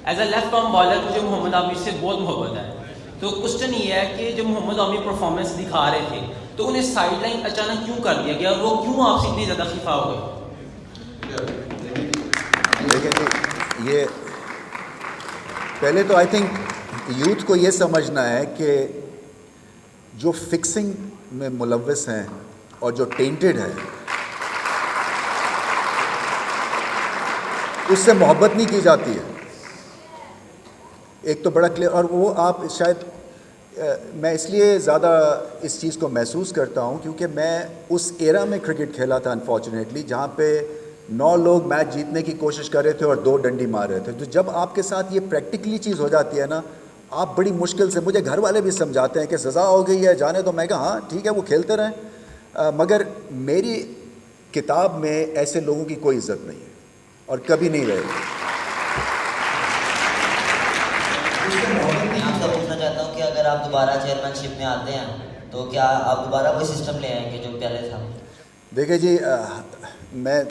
As a left arm bowler مجھے محمد عامر سے بہت محبت ہے. تو کوشچن یہ ہے کہ جب محمد عامر پرفارمنس دکھا رہے تھے تو انہیں سائڈ لائن اچانک کیوں کر دیا گیا اور وہ کیوں آپ سے اتنی زیادہ خفا ہو گئے؟ دیکھیں جی، یہ پہلے تو آئی تھنک یوتھ کو یہ سمجھنا ہے کہ جو فکسنگ میں ملوث ہیں اور جو ٹینٹڈ ہے اس سے محبت نہیں کی جاتی ہے. ایک تو بڑا کلیئر، اور وہ آپ شاید میں اس لیے زیادہ اس چیز کو محسوس کرتا ہوں کیونکہ میں اس ایرا میں کرکٹ کھیلا تھا انفارچونیٹلی، جہاں پہ 9 لوگ میچ جیتنے کی کوشش کر رہے تھے اور 2 ڈنڈی مار رہے تھے. تو جب آپ کے ساتھ یہ پریکٹیکلی چیز ہو جاتی ہے نا، آپ بڑی مشکل سے، مجھے گھر والے بھی سمجھاتے ہیں کہ سزا ہو گئی ہے جانے تو، میں کہا ہاں ٹھیک ہے وہ کھیلتے رہیں، مگر میری کتاب میں ایسے لوگوں کی کوئی عزت نہیں ہے اور کبھی نہیں رہے گی. میں آپ سے پوچھنا چاہتا ہوں کہ اگر آپ دوبارہ چیئرمین شپ میں آتے ہیں تو کیا آپ دوبارہ کوئی سسٹم لے آئیں گے جو پہلے تھا؟ دیکھیں جی، میں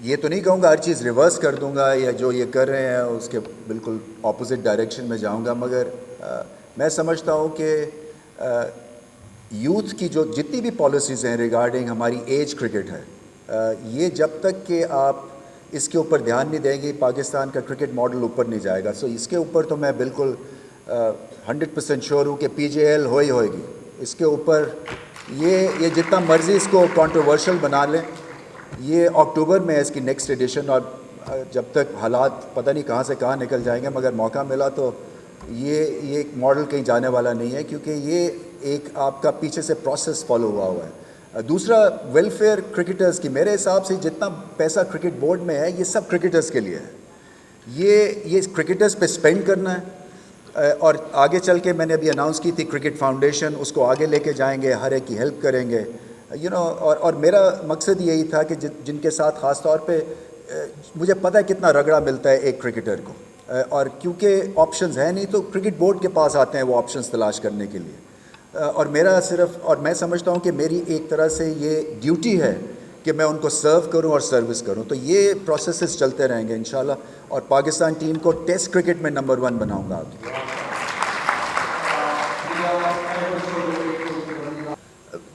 یہ تو نہیں کہوں گا ہر چیز ریورس کر دوں گا یا جو یہ کر رہے ہیں اس کے بالکل اپوزٹ ڈائریکشن میں جاؤں گا، مگر میں سمجھتا ہوں کہ یوتھ کی جو جتنی بھی پالیسیز ہیں ریگارڈنگ ہماری ایج کرکٹ ہے، یہ جب تک کہ آپ اس کے اوپر دھیان نہیں دیں گے پاکستان کا کرکٹ ماڈل اوپر نہیں جائے گا. سو اس کے اوپر تو میں بالکل 100% شیور ہوں کہ پی جے ایل ہوئے گی. اس کے اوپر یہ جتنا مرضی اس کو کنٹروورشل بنا لیں، یہ اکتوبر میں ہے اس کی نیکسٹ ایڈیشن، اور جب تک حالات پتہ نہیں کہاں سے کہاں نکل جائیں گے، مگر موقع ملا تو یہ ایک ماڈل کہیں جانے والا نہیں ہے کیونکہ یہ ایک آپ کا پیچھے سے پروسیس فالو ہوا ہے. دوسرا، ویلفیئر کرکٹرز کی، میرے حساب سے جتنا پیسہ کرکٹ بورڈ میں ہے یہ سب کرکٹرز کے لیے ہے، یہ کرکٹرز پہ سپینڈ کرنا ہے. اور آگے چل کے میں نے ابھی اناؤنس کی تھی کرکٹ فاؤنڈیشن، اس کو آگے لے کے جائیں گے، ہر ایک کی ہیلپ کریں گے اور میرا مقصد یہی تھا کہ جن کے ساتھ خاص طور پہ مجھے پتہ ہے کتنا رگڑا ملتا ہے ایک کرکٹر کو، اور کیونکہ آپشنز ہیں نہیں تو کرکٹ بورڈ کے پاس آتے ہیں وہ آپشنز تلاش کرنے کے لیے. اور میں سمجھتا ہوں کہ میری ایک طرح سے یہ ڈیوٹی ہے کہ میں ان کو سرو کروں اور سروس کروں. تو یہ پروسیسز چلتے رہیں گے انشاءاللہ، اور پاکستان ٹیم کو ٹیسٹ کرکٹ میں نمبر 1 بناؤں گا.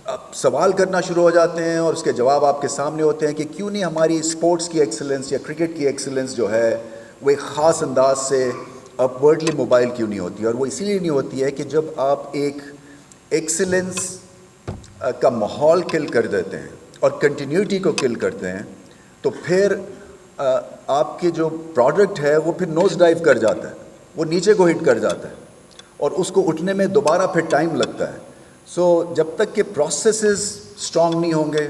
اب سوال کرنا شروع ہو جاتے ہیں اور اس کے جواب آپ کے سامنے ہوتے ہیں کہ کیوں نہیں ہماری اسپورٹس کی ایکسلنس یا کرکٹ کی ایکسلنس جو ہے وہ ایک خاص انداز سے اپورڈلی موبائل کیوں نہیں ہوتی. اور وہ اسی لیے نہیں ہوتی ہے کہ جب آپ ایک ایکسلنس کا ماحول کل کر دیتے ہیں اور کنٹینیوٹی کو کل کرتے ہیں تو پھر آپ کی جو پروڈکٹ ہے وہ پھر نوز ڈائیو کر جاتا ہے، وہ نیچے کو ہٹ کر جاتا ہے اور اس کو اٹھنے میں دوبارہ پھر ٹائم لگتا ہے. سو جب تک کہ پروسیسز اسٹرانگ نہیں ہوں گے،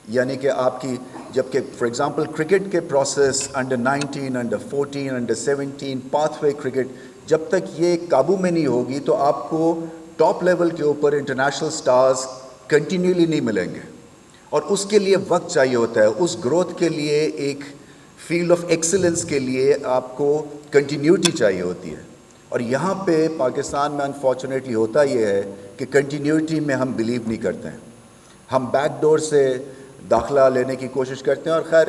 یعنی کہ آپ کی جب کہ فار ایگزامپل کرکٹ کے process under 19، under 14، under 17 path way cricket, جب تک یہ قابو میں نہیں ہوگی تو آپ کو ٹاپ لیول کے اوپر انٹرنیشنل سٹارز کنٹینیولی نہیں ملیں گے، اور اس کے لیے وقت چاہیے ہوتا ہے. اس گروتھ کے لیے ایک فیلڈ آف ایکسلنس کے لیے آپ کو کنٹینیوٹی چاہیے ہوتی ہے، اور یہاں پہ پاکستان میں انفارچونیٹلی ہوتا یہ ہے کہ کنٹینیوٹی میں ہم بلیو نہیں کرتے ہیں، ہم بیک ڈور سے داخلہ لینے کی کوشش کرتے ہیں. اور خیر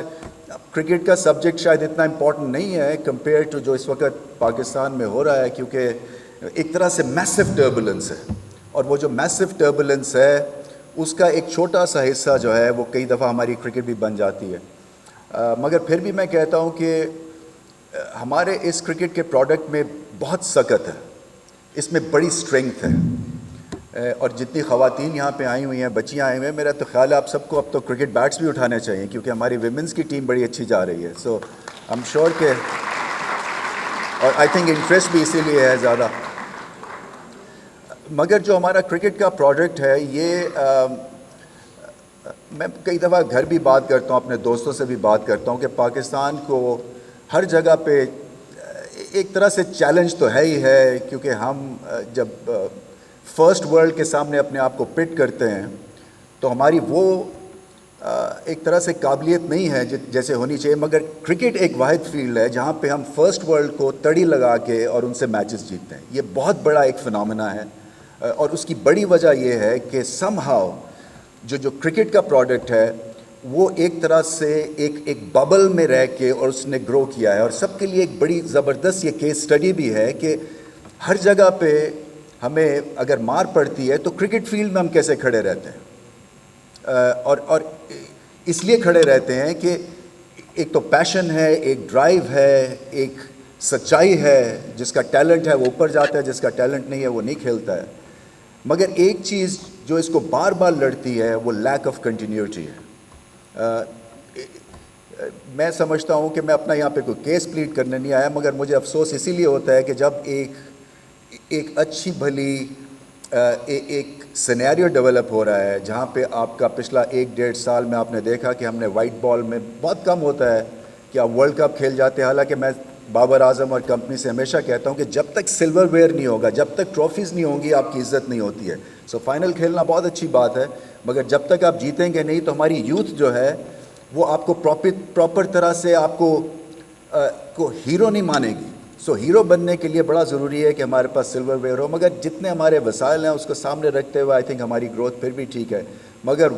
کرکٹ کا سبجیکٹ شاید اتنا امپورٹنٹ نہیں ہے کمپیئر ٹو جو اس وقت پاکستان میں ہو رہا ہے، کیونکہ ایک طرح سے میسو ٹربولنس ہے، اور وہ جو میسو ٹربولنس ہے اس کا ایک چھوٹا سا حصہ جو ہے وہ کئی دفعہ ہماری کرکٹ بھی بن جاتی ہے. مگر پھر بھی میں کہتا ہوں کہ ہمارے اس کرکٹ کے پروڈکٹ میں بہت سکت ہے، اس میں بڑی اسٹرینگتھ ہے. اور جتنی خواتین یہاں پہ آئی ہوئی ہیں، بچیاں آئی ہوئی ہیں، میرا تو خیال ہے آپ سب کو اب تو کرکٹ بیٹس بھی اٹھانے چاہیے کیونکہ ہماری ویمنس کی ٹیم بڑی اچھی جا رہی ہے. سو آئی ایم شیور کہ، اور آئی تھنک انٹرسٹ بھی اسی لیے ہے زیادہ. مگر جو ہمارا کرکٹ کا پروڈکٹ ہے یہ میں کئی دفعہ گھر بھی بات کرتا ہوں، اپنے دوستوں سے بھی بات کرتا ہوں کہ پاکستان کو ہر جگہ پہ ایک طرح سے چیلنج تو ہے ہی ہے، کیونکہ ہم جب فرسٹ ورلڈ کے سامنے اپنے آپ کو پٹ کرتے ہیں تو ہماری وہ ایک طرح سے قابلیت نہیں ہے جیسے ہونی چاہیے. مگر کرکٹ ایک واحد فیلڈ ہے جہاں پہ ہم فرسٹ ورلڈ کو تڑی لگا کے اور ان سے میچز جیتتے ہیں. یہ بہت بڑا ایک فنامنا ہے، اور اس کی بڑی وجہ یہ ہے کہ سم ہاؤ جو کرکٹ کا پروڈکٹ ہے وہ ایک طرح سے ایک ببل میں رہ کے اور اس نے گرو کیا ہے. اور سب کے لیے ایک بڑی زبردست یہ کیس اسٹڈی بھی ہے کہ ہر جگہ پہ ہمیں اگر مار پڑتی ہے تو کرکٹ فیلڈ میں ہم کیسے کھڑے رہتے ہیں, اور اس لیے کھڑے رہتے ہیں کہ ایک تو پیشن ہے, ایک ڈرائیو ہے, ایک سچائی ہے. جس کا ٹیلنٹ ہے وہ اوپر جاتا ہے, جس کا ٹیلنٹ نہیں ہے وہ نہیں کھیلتا ہے. مگر ایک چیز جو اس کو بار بار لڑتی ہے وہ لیک آف کنٹینیوٹی ہے. میں سمجھتا ہوں کہ میں اپنا یہاں پہ کوئی کیس پلیڈ کرنے نہیں آیا, مگر مجھے افسوس اسی لیے ہوتا ہے کہ جب ایک اچھی بھلی ایک سینیریو ڈیولپ ہو رہا ہے جہاں پہ آپ کا پچھلا 1-1.5 سال میں آپ نے دیکھا کہ ہم نے وائٹ بال میں بہت کم ہوتا ہے کہ آپ ورلڈ کپ کھیل جاتے ہیں. حالانکہ میں بابر اعظم اور کمپنی سے ہمیشہ کہتا ہوں کہ جب تک سلور ویئر نہیں ہوگا, جب تک ٹرافیز نہیں ہوں گی, آپ کی عزت نہیں ہوتی ہے. سو فائنل کھیلنا بہت اچھی بات ہے, مگر جب تک آپ جیتیں گے نہیں تو ہماری یوتھ جو ہے وہ آپ کو پراپر طرح سے آپ کو ہیرو نہیں مانے گی. سو ہیرو بننے کے لیے بڑا ضروری ہے کہ ہمارے پاس سلور ویئر ہو. مگر جتنے ہمارے وسائل ہیں اس کو سامنے رکھتے ہوئے آئی تھنک ہماری گروتھ پھر بھی ٹھیک ہے. مگر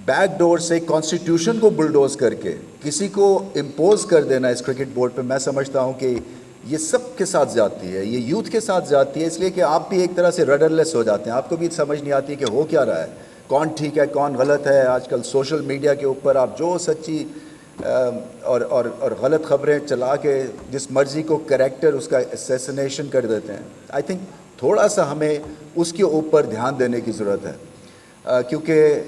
بیک ڈور سے کانسٹیٹیوشن کو بلڈوز کر کے کسی کو امپوز کر دینا اس کرکٹ بورڈ پہ, میں سمجھتا ہوں کہ یہ سب کے ساتھ جاتی ہے, یہ یوتھ کے ساتھ جاتی ہے. اس لیے کہ آپ بھی ایک طرح سے رڈرلیس ہو جاتے ہیں, آپ کو بھی سمجھ نہیں آتی کہ ہو کیا رہا ہے, کون ٹھیک ہے کون غلط ہے. آج کل سوشل میڈیا کے اوپر آپ جو سچی اور غلط خبریں چلا کے جس مرضی کو کریکٹر اس کا اسیسنیشن کر دیتے ہیں. آئی تھنک تھوڑا سا ہمیں اس کے اوپر دھیان دینے کی ضرورت ہے, کیونکہ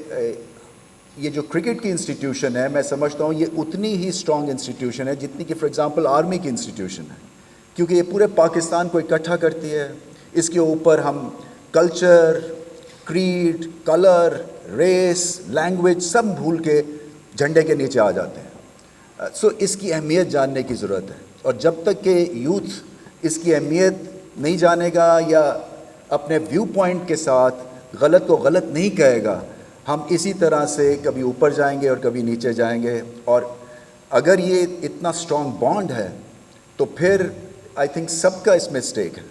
یہ جو کرکٹ کی انسٹیٹیوشن ہے میں سمجھتا ہوں یہ اتنی ہی اسٹرانگ انسٹیٹیوشن ہے جتنی کہ فار ایگزامپل آرمی کی انسٹیٹیوشن ہے, کیونکہ یہ پورے پاکستان کو اکٹھا کرتی ہے. اس کے اوپر ہم culture, creed, colour, race, language سب بھول کے جھنڈے کے نیچے آ جاتے ہیں. سو اس کی اہمیت جاننے کی ضرورت ہے, اور جب تک کہ یوتھ اس کی اہمیت نہیں جانے گا یا اپنے ویو پوائنٹ کے ساتھ غلط کو غلط نہیں کہے گا, ہم اسی طرح سے کبھی اوپر جائیں گے اور کبھی نیچے جائیں گے. اور اگر یہ اتنا اسٹرانگ بانڈ ہے تو پھر آئی تھنک سب کا اس میں اسٹیک ہے,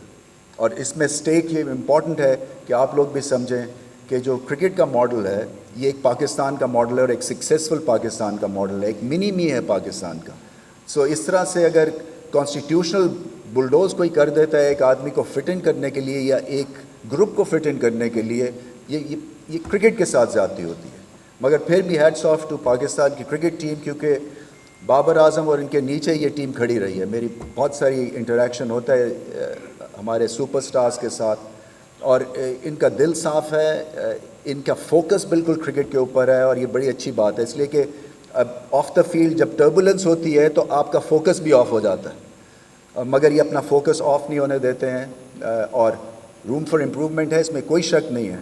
اور اس میں اسٹیک یہ امپورٹنٹ ہے کہ آپ لوگ بھی سمجھیں کہ جو کرکٹ کا ماڈل ہے یہ ایک پاکستان کا ماڈل ہے, اور ایک سکسیزفل پاکستان کا ماڈل ہے, ایک منی می ہے پاکستان کا. سو اس طرح سے اگر کانسٹیٹیوشنل بلڈوز کوئی کر دیتا ہے ایک آدمی کو فٹ ان کرنے کے لیے یا ایک گروپ کو فٹ ان کرنے کے لیے, یہ کرکٹ کے ساتھ زیادتی ہوتی ہے. مگر پھر بھی ہیڈس آف ٹو پاکستان کی کرکٹ ٹیم, کیونکہ بابر اعظم اور ان کے نیچے یہ ٹیم کھڑی رہی ہے. میری بہت ساری انٹریکشن ہوتا ہے ہمارے سپر سٹارز کے ساتھ, اور ان کا دل صاف ہے, ان کا فوکس بالکل کرکٹ کے اوپر ہے, اور یہ بڑی اچھی بات ہے. اس لیے کہ اب آف دا فیلڈ جب ٹربولنس ہوتی ہے تو آپ کا فوکس بھی آف ہو جاتا ہے, مگر یہ اپنا فوکس آف نہیں ہونے دیتے ہیں, اور روم فار امپروومنٹ ہے, اس میں کوئی شک نہیں ہے.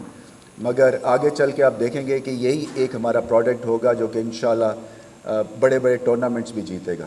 مگر آگے چل کے آپ دیکھیں گے کہ یہی ایک ہمارا پروڈکٹ ہوگا جو کہ انشاءاللہ بڑے بڑے ٹورنامنٹس بھی جیتے گا.